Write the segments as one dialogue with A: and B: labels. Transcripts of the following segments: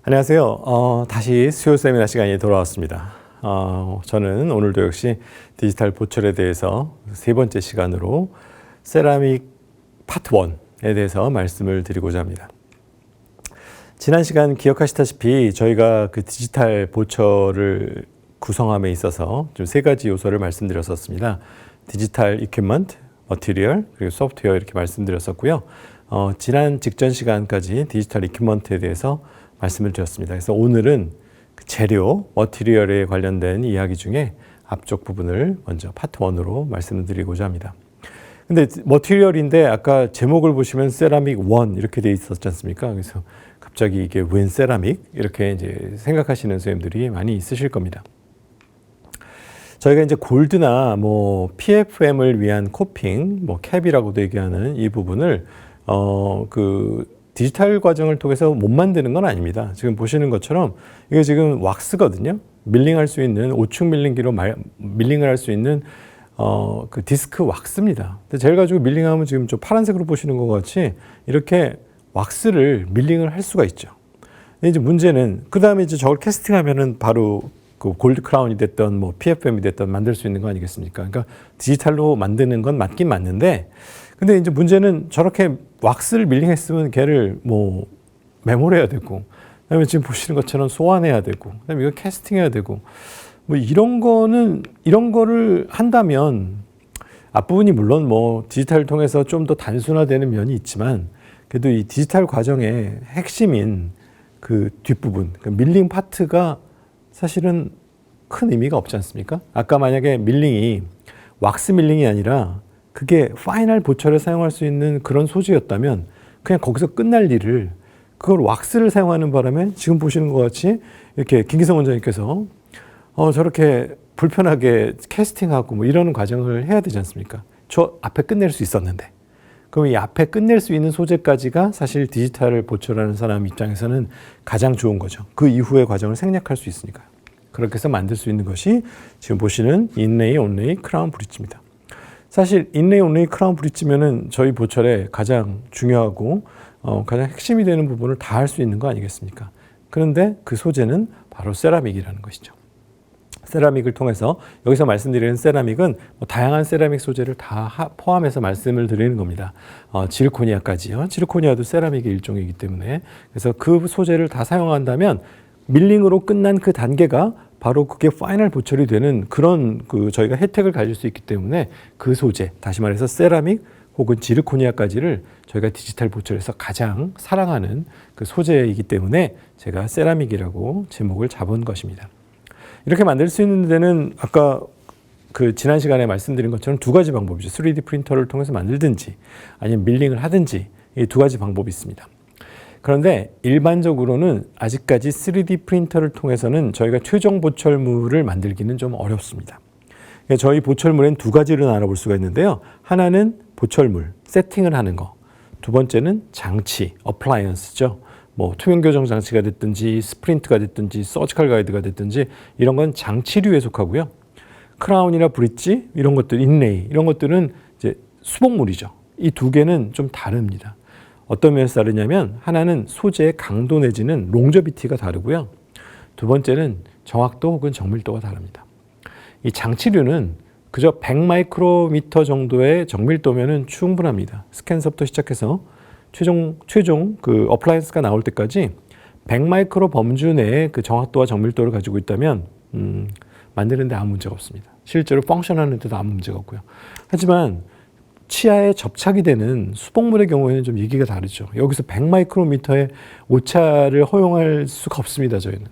A: 안녕하세요. 다시 수요 세미나 시간이 돌아왔습니다. 저는 오늘도 역시 디지털 보철에 대해서 세 번째 시간으로 세라믹 파트 1에 대해서 말씀을 드리고자 합니다. 지난 시간 기억하시다시피 저희가 그 디지털 보철을 구성함에 있어서 좀 세 가지 요소를 말씀드렸었습니다. 디지털 이퀴먼트, 머티리얼, 그리고 소프트웨어 이렇게 말씀드렸었고요. 지난 직전 시간까지 디지털 이퀴먼트에 대해서 말씀을 드렸습니다. 그래서 오늘은 그 재료, 머티리얼에 관련된 이야기 중에 앞쪽 부분을 먼저 파트 1으로 말씀을 드리고자 합니다. 근데 머티리얼인데 아까 제목을 보시면 세라믹 1 이렇게 돼 있었지 않습니까? 그래서 갑자기 이게 웬 세라믹? 이렇게 이제 생각하시는 선생님들이 많이 있으실 겁니다. 저희가 이제 골드나 뭐 PFM을 위한 코핑, 뭐 캡이라고도 얘기하는 이 부분을 디지털 과정을 통해서 못 만드는 건 아닙니다. 지금 보시는 것처럼 이게 지금 왁스거든요. 밀링할 수 있는 5축 밀링기로 밀링을 할 수 있는 그 디스크 왁스입니다. 근데 젤 가지고 밀링하면 지금 좀 파란색으로 보시는 것 같이 이렇게 왁스를 밀링을 할 수가 있죠. 근데 이제 문제는 그 다음에 이제 저걸 캐스팅하면은 바로 그 골드 크라운이 됐던 뭐 PFM이 됐던 만들 수 있는 거 아니겠습니까? 그러니까 디지털로 만드는 건 맞긴 맞는데, 근데 이제 문제는 저렇게 왁스를 밀링했으면 걔를 뭐 메모해야 되고, 그다음에 지금 보시는 것처럼 소환해야 되고, 그다음에 이거 캐스팅해야 되고, 뭐 이런 거를 한다면 앞부분이 물론 뭐 디지털을 통해서 좀 더 단순화되는 면이 있지만, 그래도 이 디지털 과정의 핵심인 그 뒷부분, 그 밀링 파트가 사실은 큰 의미가 없지 않습니까? 아까 만약에 밀링이 왁스 밀링이 아니라 그게 파이널 보철에 사용할 수 있는 그런 소재였다면 그냥 거기서 끝날 일을 그걸 왁스를 사용하는 바람에 지금 보시는 것 같이 이렇게 김기성 원장님께서 저렇게 불편하게 캐스팅하고 뭐 이러는 과정을 해야 되지 않습니까? 저 앞에 끝낼 수 있었는데. 그럼 이 앞에 끝낼 수 있는 소재까지가 사실 디지털을 보철하는 사람 입장에서는 가장 좋은 거죠. 그 이후의 과정을 생략할 수 있으니까요. 그렇게 해서 만들 수 있는 것이 지금 보시는 인레이, 온레이, 크라운 브릿지입니다. 사실 인레이, 온레이, 크라운 브릿지면은 저희 보철의 가장 중요하고 가장 핵심이 되는 부분을 다 할 수 있는 거 아니겠습니까? 그런데 그 소재는 바로 세라믹이라는 것이죠. 세라믹을 통해서 여기서 말씀드리는 세라믹은 뭐 다양한 세라믹 소재를 다 포함해서 말씀을 드리는 겁니다. 지르코니아까지요. 지르코니아도 세라믹의 일종이기 때문에 그래서 그 소재를 다 사용한다면 밀링으로 끝난 그 단계가 바로 그게 파이널 보철이 되는 그런 저희가 혜택을 가질 수 있기 때문에 그 소재, 다시 말해서 세라믹 혹은 지르코니아까지를 저희가 디지털 보철에서 가장 사랑하는 그 소재이기 때문에 제가 세라믹이라고 제목을 잡은 것입니다. 이렇게 만들 수 있는 데는 아까 그 지난 시간에 말씀드린 것처럼 두 가지 방법이죠. 3D 프린터를 통해서 만들든지 아니면 밀링을 하든지 이 두 가지 방법이 있습니다. 그런데 일반적으로는 아직까지 3D 프린터를 통해서는 저희가 최종 보철물을 만들기는 좀 어렵습니다. 저희 보철물엔 두 가지를 나눠볼 수가 있는데요. 하나는 보철물, 세팅을 하는 거. 두 번째는 장치, 어플라이언스죠. 뭐 투명 교정 장치가 됐든지 스프린트가 됐든지 서지컬 가이드가 됐든지 이런 건 장치류에 속하고요. 크라운이나 브릿지 이런 것들, 인레이 이런 것들은 이제 수복물이죠. 이 두 개는 좀 다릅니다. 어떤 면에서 다르냐면 하나는 소재의 강도 내지는 롱저비티가 다르고요. 두 번째는 정확도 혹은 정밀도가 다릅니다. 이 장치류는 그저 100 마이크로미터 정도의 정밀도면은 충분합니다. 스캔서부터 시작해서 최종 그 어플라이언스가 나올 때까지 100 마이크로 범주 내에 그 정확도와 정밀도를 가지고 있다면 만드는데 아무 문제가 없습니다. 실제로 펑션하는 데도 아무 문제가 없고요. 하지만 치아에 접착이 되는 수복물의 경우에는 좀 얘기가 다르죠. 여기서 100 마이크로미터의 오차를 허용할 수가 없습니다. 저희는.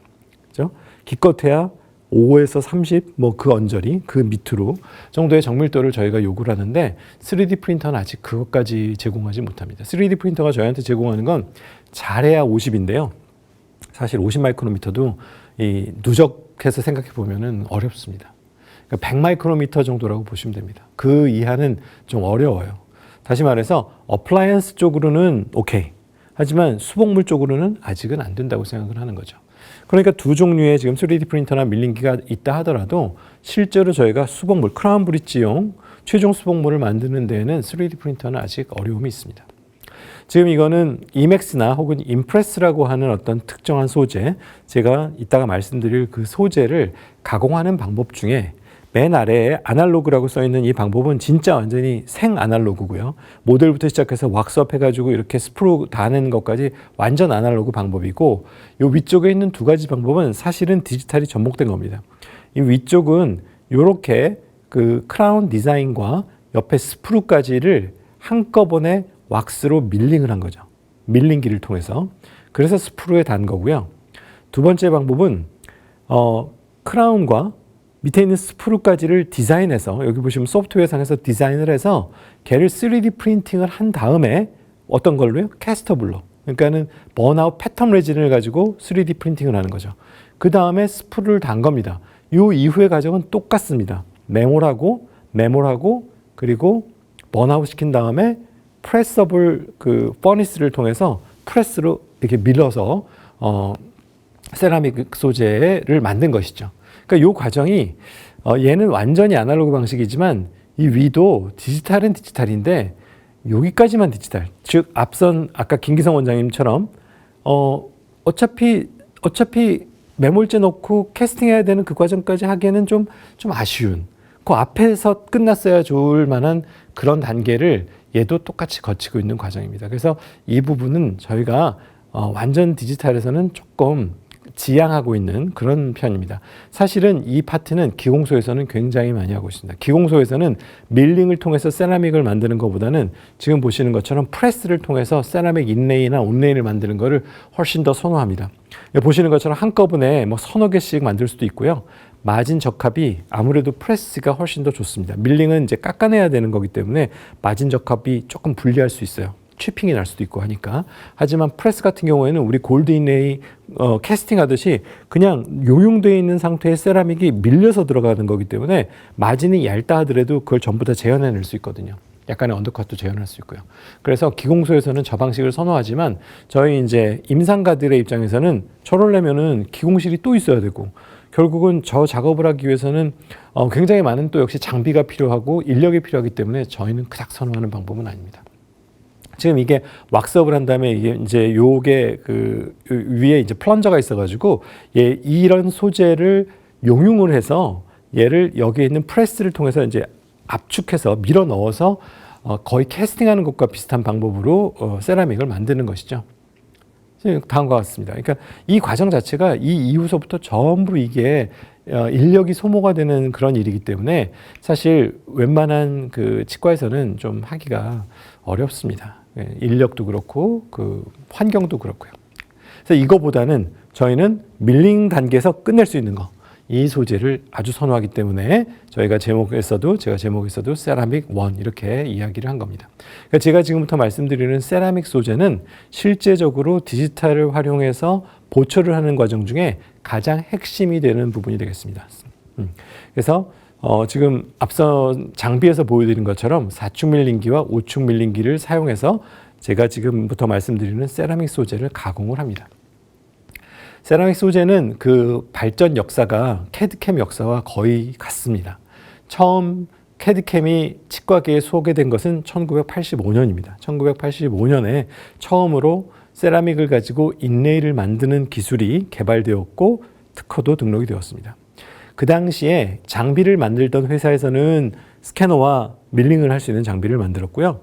A: 그렇죠? 기껏해야 5에서 30, 뭐 그 언저리, 그 밑으로 정도의 정밀도를 저희가 요구를 하는데 3D 프린터는 아직 그것까지 제공하지 못합니다. 3D 프린터가 저희한테 제공하는 건 잘해야 50인데요. 사실 50 마이크로미터도 이 누적해서 생각해 보면은 어렵습니다. 그러니까 100 마이크로미터 정도라고 보시면 됩니다. 그 이하는 좀 어려워요. 다시 말해서 어플라이언스 쪽으로는 오케이. 하지만 수복물 쪽으로는 아직은 안 된다고 생각을 하는 거죠. 그러니까 두 종류의 지금 3D 프린터나 밀링기가 있다 하더라도 실제로 저희가 수복물, 크라운 브릿지용 최종 수복물을 만드는 데에는 3D 프린터는 아직 어려움이 있습니다. 지금 이거는 이맥스나 혹은 임프레스라고 하는 어떤 특정한 소재, 제가 이따가 말씀드릴 그 소재를 가공하는 방법 중에 맨 아래에 아날로그라고 써 있는 이 방법은 진짜 완전히 생 아날로그고요. 모델부터 시작해서 왁스업 해가지고 이렇게 스프루 다는 것까지 완전 아날로그 방법이고, 이 위쪽에 있는 두 가지 방법은 사실은 디지털이 접목된 겁니다. 이 위쪽은 이렇게 그 크라운 디자인과 옆에 스프루까지를 한꺼번에 왁스로 밀링을 한 거죠. 밀링기를 통해서. 그래서 스프루에 단 거고요. 두 번째 방법은 크라운과 밑에 있는 스프루까지를 디자인해서, 여기 보시면 소프트웨어상에서 디자인을 해서 걔를 3D 프린팅을 한 다음에 어떤 걸로요? 캐스터블로. 그러니까는 번아웃 패턴 레진을 가지고 3D 프린팅을 하는 거죠. 그 다음에 스프루를 단 겁니다. 이 이후의 과정은 똑같습니다. 메몰하고 그리고 번아웃 시킨 다음에 프레서블 그 퍼니스를 통해서 프레스로 이렇게 밀어서 세라믹 소재를 만든 것이죠. 그러니까 이 과정이 얘는 완전히 아날로그 방식이지만 이 위도 디지털은 디지털인데 여기까지만 디지털. 즉 앞선 아까 김기성 원장님처럼 어차피 매몰재 넣고 캐스팅해야 되는 그 과정까지 하기에는 좀 아쉬운, 그 앞에서 끝났어야 좋을 만한 그런 단계를 얘도 똑같이 거치고 있는 과정입니다. 그래서 이 부분은 저희가 완전 디지털에서는 조금 지양하고 있는 그런 편입니다. 사실은 이 파트는 기공소에서는 굉장히 많이 하고 있습니다. 기공소에서는 밀링을 통해서 세라믹을 만드는 것보다는 지금 보시는 것처럼 프레스를 통해서 세라믹 인레이나 온레이를 만드는 것을 훨씬 더 선호합니다. 보시는 것처럼 한꺼번에 뭐 서너 개씩 만들 수도 있고요. 마진 적합이 아무래도 프레스가 훨씬 더 좋습니다. 밀링은 이제 깎아내야 되는 거기 때문에 마진 적합이 조금 불리할 수 있어요. 치핑이 날 수도 있고 하니까. 하지만 프레스 같은 경우에는 우리 골드 인레이 캐스팅 하듯이 그냥 용융되어 있는 상태의 세라믹이 밀려서 들어가는 거기 때문에 마진이 얇다 하더라도 그걸 전부 다 재현해낼 수 있거든요. 약간의 언더컷도 재현할 수 있고요. 그래서 기공소에서는 저 방식을 선호하지만 저희 이제 임상가들의 입장에서는 저를 내면은 기공실이 또 있어야 되고, 결국은 저 작업을 하기 위해서는 굉장히 많은 또 역시 장비가 필요하고 인력이 필요하기 때문에 저희는 그닥 선호하는 방법은 아닙니다. 지금 이게 왁스업을 한 다음에 이게 이제 요게 그 위에 이제 플런저가 있어가지고 이런 소재를 용융을 해서 얘를 여기에 있는 프레스를 통해서 이제 압축해서 밀어 넣어서 거의 캐스팅하는 것과 비슷한 방법으로 세라믹을 만드는 것이죠. 다음과 같습니다. 그러니까 이 과정 자체가 이 이후서부터 전부 이게 인력이 소모가 되는 그런 일이기 때문에 사실 웬만한 그 치과에서는 좀 하기가 어렵습니다. 인력도 그렇고 그 환경도 그렇고요. 그래서 이거보다는 저희는 밀링 단계에서 끝낼 수 있는 거, 이 소재를 아주 선호하기 때문에 제가 제목에서도 세라믹 1 이렇게 이야기를 한 겁니다. 그러니까 제가 지금부터 말씀드리는 세라믹 소재는 실제적으로 디지털을 활용해서 보초를 하는 과정 중에 가장 핵심이 되는 부분이 되겠습니다. 그래서 지금 앞선 장비에서 보여드린 것처럼 4축 밀링기와 5축 밀링기를 사용해서 제가 지금부터 말씀드리는 세라믹 소재를 가공을 합니다. 세라믹 소재는 그 발전 역사가 캐드캠 역사와 거의 같습니다. 처음 캐드캠이 치과계에 소개된 것은 1985년입니다. 1985년에 처음으로 세라믹을 가지고 인레이를 만드는 기술이 개발되었고 특허도 등록이 되었습니다. 그 당시에 장비를 만들던 회사에서는 스캐너와 밀링을 할 수 있는 장비를 만들었고요.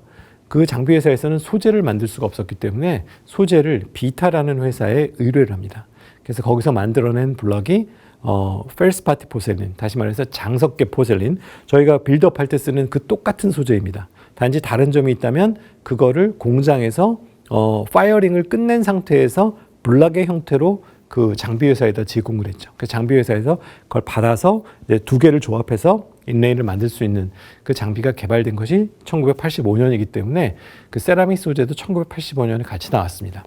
A: 그 장비 회사에서는 소재를 만들 수가 없었기 때문에 소재를 비타라는 회사에 의뢰를 합니다. 그래서 거기서 만들어낸 블럭이 펠스파티 포셀린, 다시 말해서 장석계 포셀린, 저희가 빌드업 할 때 쓰는 그 똑같은 소재입니다. 단지 다른 점이 있다면 그거를 공장에서 파이어링을 끝낸 상태에서 블럭의 형태로 그 장비 회사에다 제공을 했죠. 그 장비 회사에서 그걸 받아서 이제 두 개를 조합해서 인레이를 만들 수 있는 그 장비가 개발된 것이 1985년이기 때문에 그 세라믹 소재도 1985년에 같이 나왔습니다.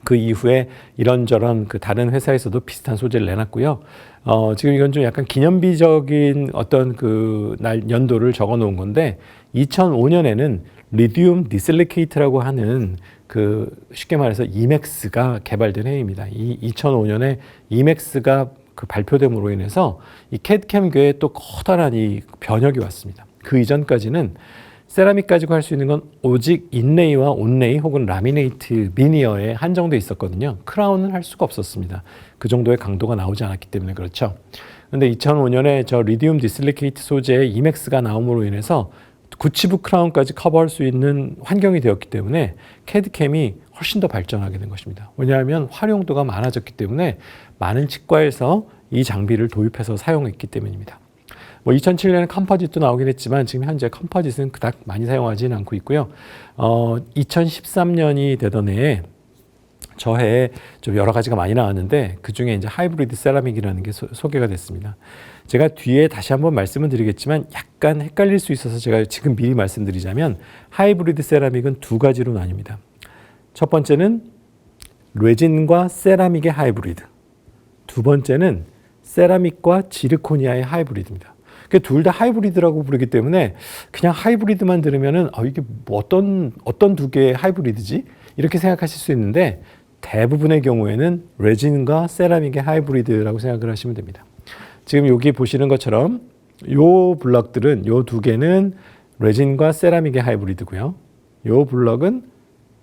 A: 그 이후에 이런저런 그 다른 회사에서도 비슷한 소재를 내놨고요. 지금 이건 좀 약간 기념비적인 어떤 그 연도를 적어 놓은 건데 2005년에는 리튬 디실리케이트라고 하는 그 쉽게 말해서 이맥스가 개발된 해입니다. 이 2005년에 이맥스가 그 발표됨으로 인해서 이 캐드캠계에 또 커다란 이 변혁이 왔습니다. 그 이전까지는 세라믹 가지고 할 수 있는 건 오직 인레이와 온레이 혹은 라미네이트 비니어에 한정돼 있었거든요. 크라운은 할 수가 없었습니다. 그 정도의 강도가 나오지 않았기 때문에 그렇죠. 근데 2005년에 저 리디움 디실리케이트 소재의 이맥스가 나옴으로 인해서 구치부 크라운까지 커버할 수 있는 환경이 되었기 때문에 캐드캠이 훨씬 더 발전하게 된 것입니다. 왜냐하면 활용도가 많아졌기 때문에 많은 치과에서 이 장비를 도입해서 사용했기 때문입니다. 2007년에 컴포짓도 나오긴 했지만 지금 현재 컴포짓은 그닥 많이 사용하지는 않고 있고요. 2013년이 되던 해에 저 해에 좀 여러 가지가 많이 나왔는데 그 중에 이제 하이브리드 세라믹이라는 게 소개가 됐습니다. 제가 뒤에 다시 한번 말씀을 드리겠지만 약간 헷갈릴 수 있어서 제가 지금 미리 말씀드리자면 하이브리드 세라믹은 두 가지로 나뉩니다. 첫 번째는 레진과 세라믹의 하이브리드. 두 번째는 세라믹과 지르코니아의 하이브리드입니다. 둘 다 하이브리드라고 부르기 때문에 그냥 하이브리드만 들으면은 이게 뭐 어떤 두 개의 하이브리드지? 이렇게 생각하실 수 있는데 대부분의 경우에는 레진과 세라믹의 하이브리드라고 생각을 하시면 됩니다. 지금 여기 보시는 것처럼 요 블럭들은 요 두 개는 레진과 세라믹의 하이브리드고요. 요 블럭은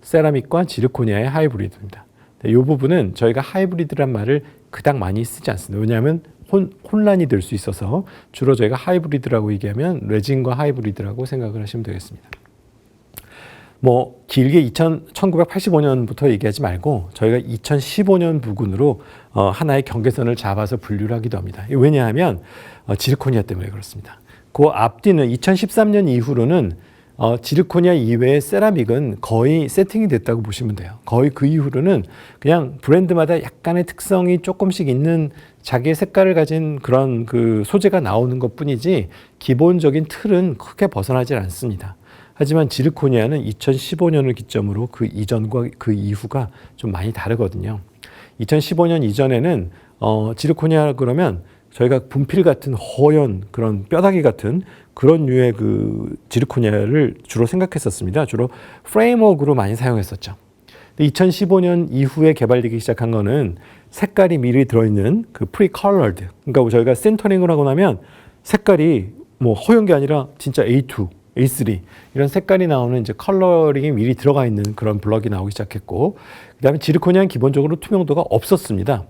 A: 세라믹과 지르코니아의 하이브리드입니다. 이 부분은 저희가 하이브리드란 말을 그닥 많이 쓰지 않습니다. 왜냐하면 혼란이 될 수 있어서 주로 저희가 하이브리드라고 얘기하면 레진과 하이브리드라고 생각을 하시면 되겠습니다. 길게 1985년부터 얘기하지 말고 저희가 2015년 부근으로 하나의 경계선을 잡아서 분류를 하기도 합니다. 왜냐하면 지르코니아 때문에 그렇습니다. 그 앞뒤는 2013년 이후로는 지르코니아 이외의 세라믹은 거의 세팅이 됐다고 보시면 돼요. 거의 그 이후로는 그냥 브랜드마다 약간의 특성이 조금씩 있는 자기의 색깔을 가진 그런 그 소재가 나오는 것 뿐이지 기본적인 틀은 크게 벗어나질 않습니다. 하지만 지르코니아는 2015년을 기점으로 그 이전과 그 이후가 좀 많이 다르거든요. 2015년 이전에는 지르코니아 그러면 저희가 분필 같은 허연 그런 뼈다귀 같은 그런 류의 그 지르코니아를 주로 생각했었습니다. 주로 프레임워크로 많이 사용했었죠. 근데 2015년 이후에 개발되기 시작한 거는 색깔이 미리 들어있는 그 프리컬러드. 그러니까 저희가 센터링을 하고 나면 색깔이 허연 게 아니라 진짜 A2, A3 이런 색깔이 나오는 이제 컬러링이 미리 들어가 있는 그런 블럭이 나오기 시작했고, 그다음에 지르코니아는 기본적으로 투명도가 없었습니다.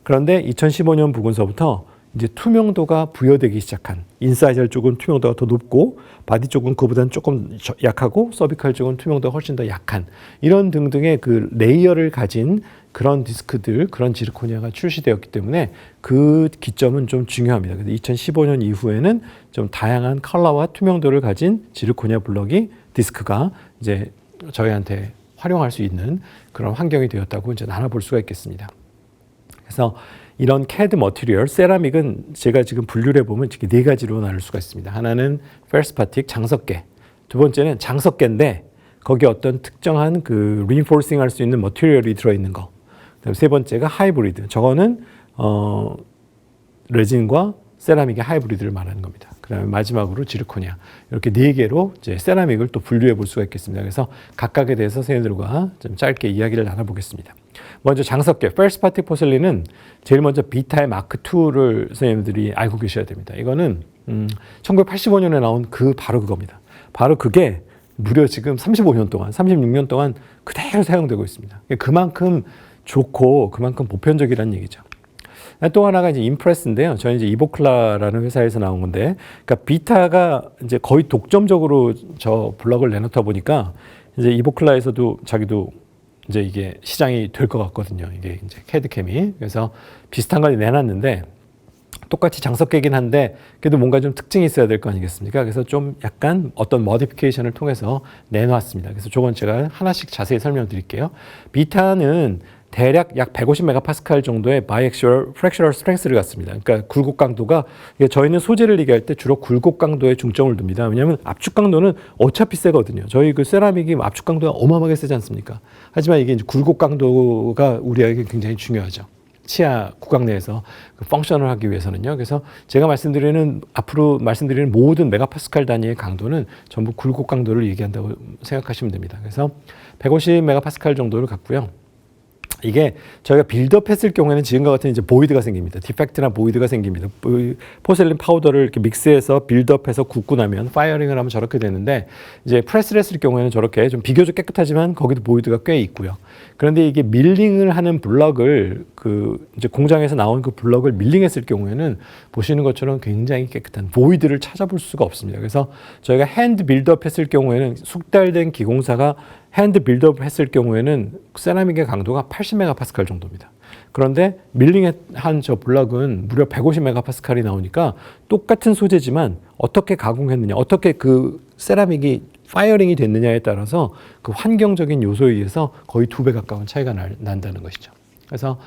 A: 그런데 2015년 부근서부터 이제 투명도가 부여되기 시작한, 인사이절 쪽은 투명도가 더 높고 바디 쪽은 그보다는 조금 약하고 서비컬 쪽은 투명도가 훨씬 더 약한 이런 등등의 그 레이어를 가진 그런 디스크들, 그런 지르코니아가 출시되었기 때문에 그 기점은 좀 중요합니다. 그래서 2015년 이후에는 좀 다양한 컬러와 투명도를 가진 지르코니아 블럭이 디스크가 이제 저희한테 활용할 수 있는 그런 환경이 되었다고 이제 나눠볼 수가 있겠습니다. 그래서 이런 CAD 머티리얼, 세라믹은 제가 지금 분류를 해보면 이렇게 네 가지로 나눌 수가 있습니다. 하나는 펠스파틱, 장석계. 두 번째는 장석계인데 거기에 어떤 특정한 그 리인포싱 할 수 있는 머티리얼이 들어있는 거. 그다음에 세 번째가 하이브리드. 저거는 레진과 세라믹의 하이브리드를 말하는 겁니다. 그다음에 마지막으로 지르코니아. 이렇게 네 개로 이제 세라믹을 또 분류해 볼 수가 있겠습니다. 그래서 각각에 대해서 선생님들과 좀 짧게 이야기를 나눠보겠습니다. 먼저 장석계, 펠스파틱 포슬린은 제일 먼저 비타의 마크 2를 선생님들이 알고 계셔야 됩니다. 이거는 1985년에 나온 바로 그겁니다. 바로 그게 무려 지금 35년 동안, 36년 동안 그대로 사용되고 있습니다. 그만큼 좋고 그만큼 보편적이라는 얘기죠. 또 하나가 이제 임프레스인데요. 저는 이제 이보클라라는 회사에서 나온 건데, 그러니까 비타가 이제 거의 독점적으로 저 블럭을 내놓다 보니까 이제 이보클라에서도 자기도 이제 이게 시장이 될 것 같거든요. 이게 이제 캐드캠이. 그래서 비슷한 걸 내놨는데 똑같이 장석계긴 한데 그래도 뭔가 좀 특징이 있어야 될 거 아니겠습니까? 그래서 좀 약간 어떤 머디피케이션을 통해서 내놓았습니다. 그래서 저건 제가 하나씩 자세히 설명드릴게요. 비타는 대략 약 150메가파스칼 정도의 바이액슈얼 프랙처럴 스트렝스를 갖습니다. 그러니까 굴곡 강도가, 저희는 소재를 얘기할 때 주로 굴곡 강도에 중점을 둡니다. 왜냐하면 압축 강도는 어차피 세거든요. 저희 그 세라믹이 압축 강도가 어마어마하게 세지 않습니까? 하지만 이게 이제 굴곡 강도가 우리에게 굉장히 중요하죠. 치아 구강 내에서 그 펑션을 하기 위해서는요. 그래서 제가 앞으로 말씀드리는 모든 메가파스칼 단위의 강도는 전부 굴곡 강도를 얘기한다고 생각하시면 됩니다. 그래서 150메가파스칼 정도를 갖고요. 이게 저희가 빌드업 했을 경우에는 지금과 같은 이제 보이드가 생깁니다. 디펙트나 보이드가 생깁니다. 포셀린 파우더를 이렇게 믹스해서 빌드업해서 굽고 나면 파이어링을 하면 저렇게 되는데 이제 프레스를 했을 경우에는 저렇게 좀 비교적 깨끗하지만 거기도 보이드가 꽤 있고요. 그런데 이게 밀링을 하는 블럭을 이제 공장에서 나온 그 블럭을 밀링했을 경우에는 보시는 것처럼 굉장히 깨끗한 보이드를 찾아볼 수가 없습니다. 그래서 저희가 핸드 빌드업 했을 경우에는 숙달된 기공사가 핸드 빌드업 했을 경우에는 세라믹의 강도가 80메가파스칼 정도입니다. 그런데 밀링한 저 블럭은 무려 150메가파스칼이 나오니까 똑같은 소재지만 어떻게 가공했느냐, 어떻게 그 세라믹이 파이어링이 됐느냐에 따라서 그 환경적인 요소에 의해서 거의 2배 가까운 차이가 난다는 것이죠. 그래서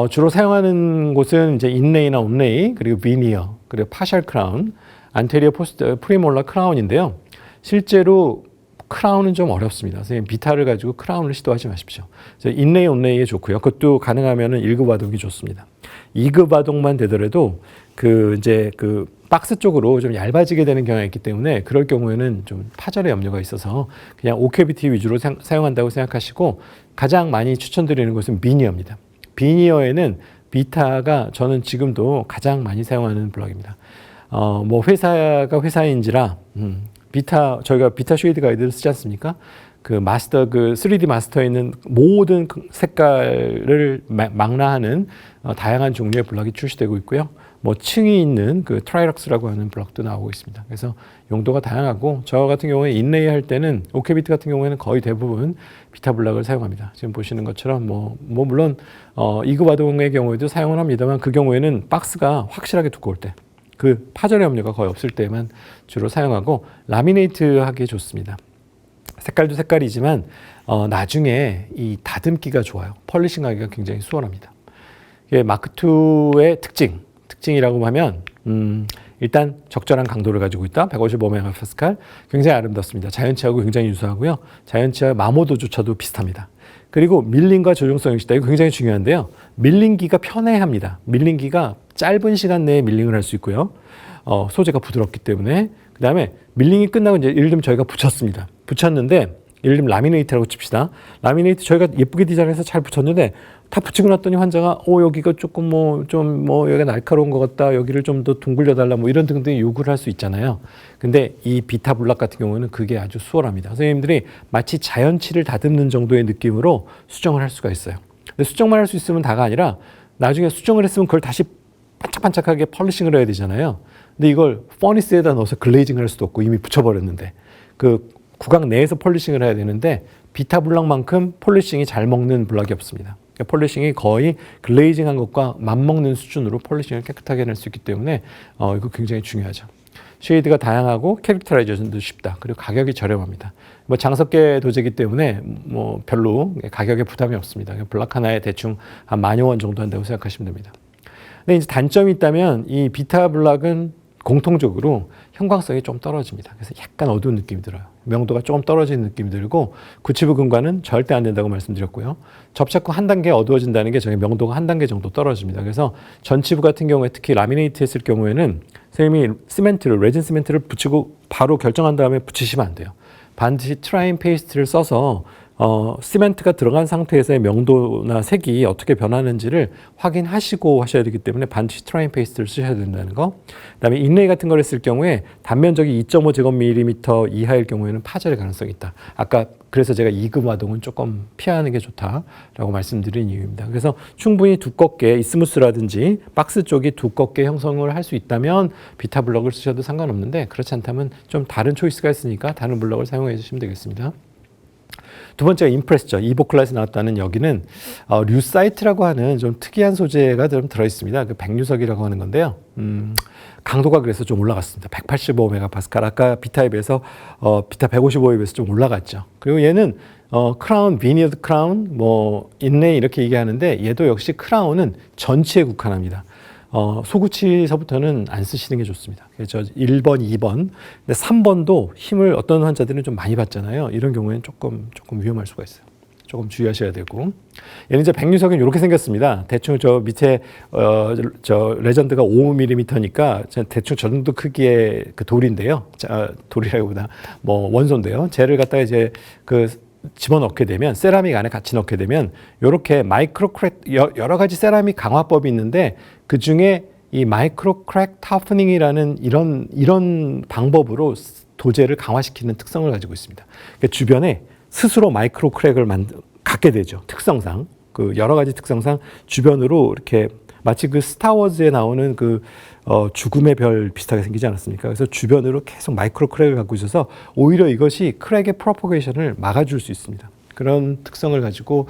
A: 주로 사용하는 곳은 이제 인레이나 온레이, 그리고 비니어, 그리고 파셜 크라운, 안테리어 포스트, 프리몰라 크라운인데요. 실제로 크라운은 좀 어렵습니다. 선생님 비타를 가지고 크라운을 시도하지 마십시오. 인레이, 온레이에 좋고요. 그것도 가능하면은 1급 와동이 좋습니다. 2급 와동만 되더라도 이제 박스 쪽으로 좀 얇아지게 되는 경향이 있기 때문에 그럴 경우에는 좀 파절의 염려가 있어서 그냥 OKBT 위주로 사용한다고 생각하시고 가장 많이 추천드리는 것은 비니어입니다. 비니어에는 비타가 저는 지금도 가장 많이 사용하는 블럭입니다. 뭐 회사가 회사인지라 저희가 비타 쉐이드 가이드를 쓰지 않습니까? 그 3D 마스터에 있는 모든 색깔을 망라하는 다양한 종류의 블럭이 출시되고 있고요. 뭐 층이 있는 그 트라이럭스라고 하는 블럭도 나오고 있습니다. 그래서 용도가 다양하고 저 같은 경우에 인레이 할 때는 오케비트 같은 경우에는 거의 대부분 비타 블럭을 사용합니다. 지금 보시는 것처럼 물론 2급 와동의 경우에도 사용을 합니다만 그 경우에는 박스가 확실하게 두꺼울 때 그 파절의 염려가 거의 없을 때만 주로 사용하고 라미네이트 하기 좋습니다. 색깔도 색깔이지만 나중에 이 다듬기가 좋아요. 펄리싱하기가 굉장히 수월합니다. 이게 마크2의 특징이라고 하면 일단 적절한 강도를 가지고 있다. 155메가파스칼. 굉장히 아름답습니다. 자연치하고 굉장히 유사하고요. 자연치와 마모도조차도 비슷합니다. 그리고 밀링과 조종성 역시다. 이거 굉장히 중요한데요. 밀링기가 편해합니다. 밀링기가 짧은 시간 내에 밀링을 할 수 있고요. 소재가 부드럽기 때문에. 그 다음에 밀링이 끝나고 이제 예를 들면 저희가 붙였는데 예를 들면 라미네이트라고 칩시다. 라미네이트 저희가 예쁘게 디자인해서 잘 붙였는데 다 붙이고 났더니 환자가 여기가 조금 여기가 날카로운 것 같다. 여기를 좀 더 둥글려 달라. 이런 등등의 요구를 할 수 있잖아요. 근데 이 비타 블럭 같은 경우는 그게 아주 수월합니다. 선생님들이 마치 자연치를 다듬는 정도의 느낌으로 수정을 할 수가 있어요. 근데 수정만 할 수 있으면 다가 아니라 나중에 수정을 했으면 그걸 다시 반짝반짝하게 펄리싱을 해야 되잖아요. 근데 이걸 퍼니스에다 넣어서 글레이징을 할 수도 없고 이미 붙여버렸는데 그 구강 내에서 폴리싱을 해야 되는데 비타 블럭만큼 폴리싱이 잘 먹는 블럭이 없습니다. 그러니까 폴리싱이 거의 글레이징한 것과 맞먹는 수준으로 폴리싱을 깨끗하게 해낼 수 있기 때문에 이거 굉장히 중요하죠. 쉐이드가 다양하고 캐릭터라이제이션도 쉽다. 그리고 가격이 저렴합니다. 장석계 도제이기 때문에 별로 가격에 부담이 없습니다. 블럭 하나에 대충 한 10,000원 정도 한다고 생각하시면 됩니다. 근데 이제 단점이 있다면 이 비타 블럭은 공통적으로 형광성이 좀 떨어집니다. 그래서 약간 어두운 느낌이 들어요. 명도가 조금 떨어지는 느낌이 들고 구치부 근과는 절대 안 된다고 말씀드렸고요. 접착 후 한 단계 어두워진다는 게 저희 명도가 한 단계 정도 떨어집니다. 그래서 전치부 같은 경우에 특히 라미네이트 했을 경우에는 선생님이 레진 시멘트를 붙이고 바로 결정한 다음에 붙이시면 안 돼요. 반드시 트라임 페이스트를 써서 시멘트가 들어간 상태에서의 명도나 색이 어떻게 변하는지를 확인하시고 하셔야 되기 때문에 반드시 트라임 페이스트를 쓰셔야 된다는 거. 그다음에 인레이 같은 걸 했을 경우에 단면적이 2.5제곱밀리미터 이하일 경우에는 파절의 가능성이 있다. 아까 그래서 제가 2급 와동은 조금 피하는 게 좋다라고 말씀드린 이유입니다. 그래서 충분히 두껍게 이스무스라든지 박스 쪽이 두껍게 형성을 할 수 있다면 비타 블럭을 쓰셔도 상관없는데 그렇지 않다면 좀 다른 초이스가 있으니까 다른 블럭을 사용해 주시면 되겠습니다. 두 번째가 임프레스죠. 이보클라에서 나왔다는 여기는 류사이트라고 하는 좀 특이한 소재가 좀 들어있습니다. 그 백류석이라고 하는 건데요. 강도가 그래서 좀 올라갔습니다. 185메가파스칼. 아까 비타에 비해서 비타 155에 비해서 좀 올라갔죠. 그리고 얘는 크라운, 비니어드 크라운, 인레이 이렇게 얘기하는데 얘도 역시 크라운은 전치에 국한합니다. 소구치서부터는 안 쓰시는 게 좋습니다. 그래서 1번, 2번. 근데 3번도 힘을 어떤 환자들은 좀 많이 받잖아요. 이런 경우에는 조금 위험할 수가 있어요. 조금 주의하셔야 되고. 얘는 이제 백류석은 이렇게 생겼습니다. 대충 저 밑에 저 레전드가 5mm니까 대충 저 정도 크기의 그 돌인데요. 돌이라기보다 원소인데요. 쟤를 갖다가 이제 집어넣게 되면 세라믹 안에 같이 넣게 되면 이렇게 마이크로 크랙 여러 가지 세라믹 강화법이 있는데 그 중에 이 마이크로 크랙 타프닝이라는 이런 방법으로 도제를 강화시키는 특성을 가지고 있습니다. 그러니까 주변에 스스로 마이크로 크랙을 갖게 되죠. 특성상 그 여러 가지 특성상 주변으로 이렇게 마치 그 스타워즈에 나오는 그 죽음의 별 비슷하게 생기지 않았습니까? 그래서 주변으로 계속 마이크로 크랙을 갖고 있어서 오히려 이것이 크랙의 프로포게이션을 막아줄 수 있습니다. 그런 특성을 가지고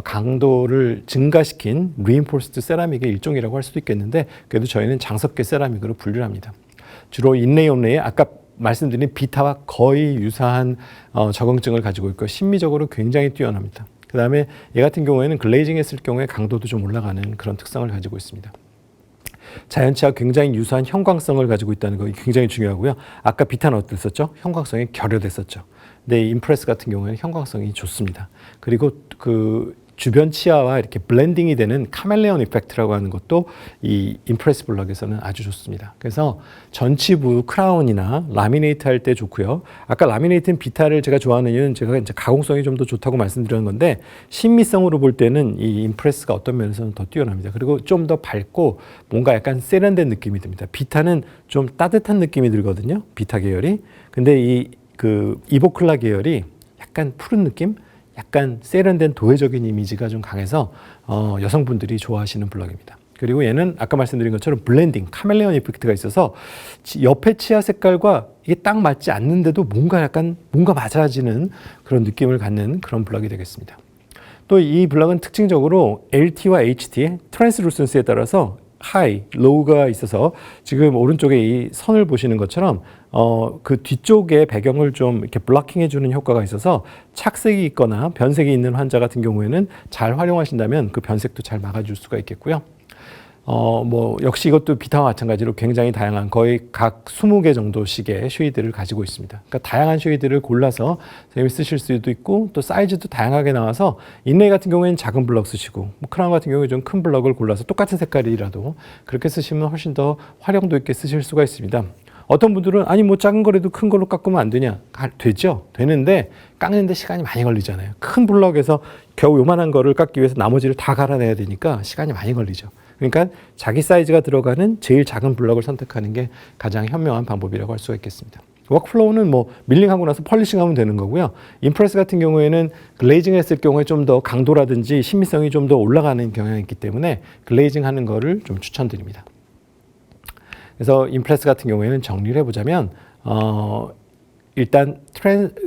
A: 강도를 증가시킨 리인포스드 세라믹의 일종이라고 할 수도 있겠는데 그래도 저희는 장석계 세라믹으로 분류를 합니다. 주로 인레이 온레이에 아까 말씀드린 비타와 거의 유사한 적응증을 가지고 있고 심미적으로 굉장히 뛰어납니다. 그 다음에 얘 같은 경우에는 글레이징 했을 경우에 강도도 좀 올라가는 그런 특성을 가지고 있습니다. 자연치와 굉장히 유사한 형광성을 가지고 있다는 거 굉장히 중요하고요. 아까 비타는 어땠었죠? 형광성이 결여됐었죠. 근데 임프레스 같은 경우에는 형광성이 좋습니다. 그리고 그 주변 치아와 이렇게 블렌딩이 되는 카멜레온 이펙트라고 하는 것도 이 임프레스 블럭에서는 아주 좋습니다. 그래서 전치부 크라운이나 라미네이트 할 때 좋고요. 아까 라미네이트는 비타를 제가 좋아하는 이유는 제가 이제 가공성이 좀 더 좋다고 말씀드렸는 건데 신미성으로 볼 때는 이 임프레스가 어떤 면에서는 더 뛰어납니다. 그리고 좀 더 밝고 뭔가 약간 세련된 느낌이 듭니다. 비타는 좀 따뜻한 느낌이 들거든요. 비타 계열이. 근데 그 이보클라 계열이 약간 푸른 느낌? 약간 세련된 도회적인 이미지가 좀 강해서 여성분들이 좋아하시는 블럭입니다. 그리고 얘는 아까 말씀드린 것처럼 블렌딩, 카멜레온 이펙트가 있어서 옆에 치아 색깔과 이게 딱 맞지 않는데도 뭔가 맞아지는 그런 느낌을 갖는 그런 블럭이 되겠습니다. 또 이 블럭은 특징적으로 LT와 HT, 트랜스루센스에 따라서 하이, 로우가 있어서 지금 오른쪽에 이 선을 보시는 것처럼 그 뒤쪽에 배경을 좀 이렇게 블러킹해 주는 효과가 있어서 착색이 있거나 변색이 있는 환자 같은 경우에는 잘 활용하신다면 그 변색도 잘 막아줄 수가 있겠고요. 역시 이것도 비타와 마찬가지로 굉장히 다양한 거의 각 20개 정도씩의 쉐이드를 가지고 있습니다. 그러니까 다양한 쉐이드를 골라서 선생님이 쓰실 수도 있고 또 사이즈도 다양하게 나와서 인레이 같은 경우에는 작은 블럭 쓰시고 크라운 같은 경우에 좀 큰 블럭을 골라서 똑같은 색깔이라도 그렇게 쓰시면 훨씬 더 활용도 있게 쓰실 수가 있습니다. 어떤 분들은 아니 뭐 작은 거라도 큰 걸로 깎으면 안 되냐? 되죠. 되는데 깎는데 시간이 많이 걸리잖아요. 큰 블럭에서 겨우 요만한 거를 깎기 위해서 나머지를 다 갈아내야 되니까 시간이 많이 걸리죠. 그러니까 자기 사이즈가 들어가는 제일 작은 블럭을 선택하는 게 가장 현명한 방법이라고 할 수가 있겠습니다. 워크플로우는 뭐 밀링하고 나서 펄리싱하면 되는 거고요. 임프레스 같은 경우에는 글레이징 했을 경우에 좀 더 강도라든지 신미성이 좀 더 올라가는 경향이 있기 때문에 글레이징 하는 거를 좀 추천드립니다. 그래서 임프레스 같은 경우에는 정리를 해보자면 일단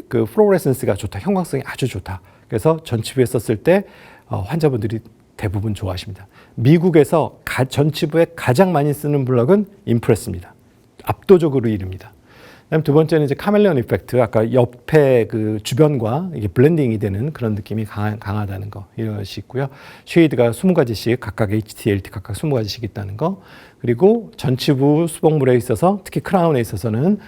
A: 그 플로레센스가 좋다, 형광성이 아주 좋다. 그래서 전치부에 썼을 때 환자분들이 대부분 좋아하십니다. 미국에서 전치부에 가장 많이 쓰는 블럭은 임프레스입니다. 압도적으로 1위입니다. 그다음 두 번째는 이제 카멜레온 이펙트, 아까 옆에 그 주변과 이게 블렌딩이 되는 그런 느낌이 강하다는 거 이것이 있고요. 쉐이드가 20가지씩 각각 HT, LT 각각 20가지씩 있다는 거. 그리고 전치부 수복물에 있어서 특히 크라운에 있어서는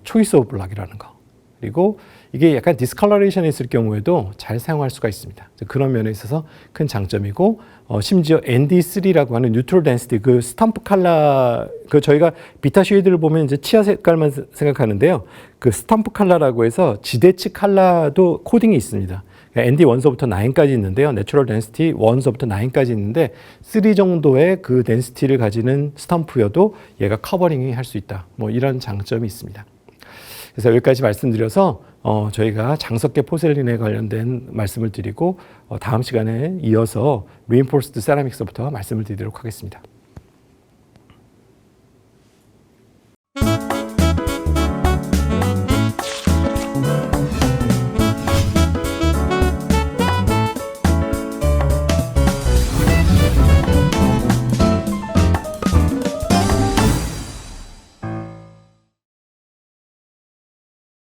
A: 초이스 오브 블럭이라는 거. 그리고 이게 약간 디스컬러레이션이 있을 경우에도 잘 사용할 수가 있습니다. 그런 면에 있어서 큰 장점이고 심지어 ND3라고 하는 뉴트럴 덴시티 그 스탬프 컬러 그 저희가 비타 쉐이드를 보면 이제 치아 색깔만 생각하는데요. 그 스탬프 컬러라고 해서 지대치 컬러도 코딩이 있습니다. ND 1서부터 9까지 있는데요. 내추럴 덴시티 1서부터 9까지 있는데 3 정도의 그 덴시티를 가지는 스탬프여도 얘가 커버링이 할 수 있다. 뭐 이런 장점이 있습니다. 그래서 여기까지 말씀드려서 저희가 장석계 포셀린에 관련된 말씀을 드리고 다음 시간에 이어서 리인포스드 세라믹스부터 말씀을 드리도록 하겠습니다.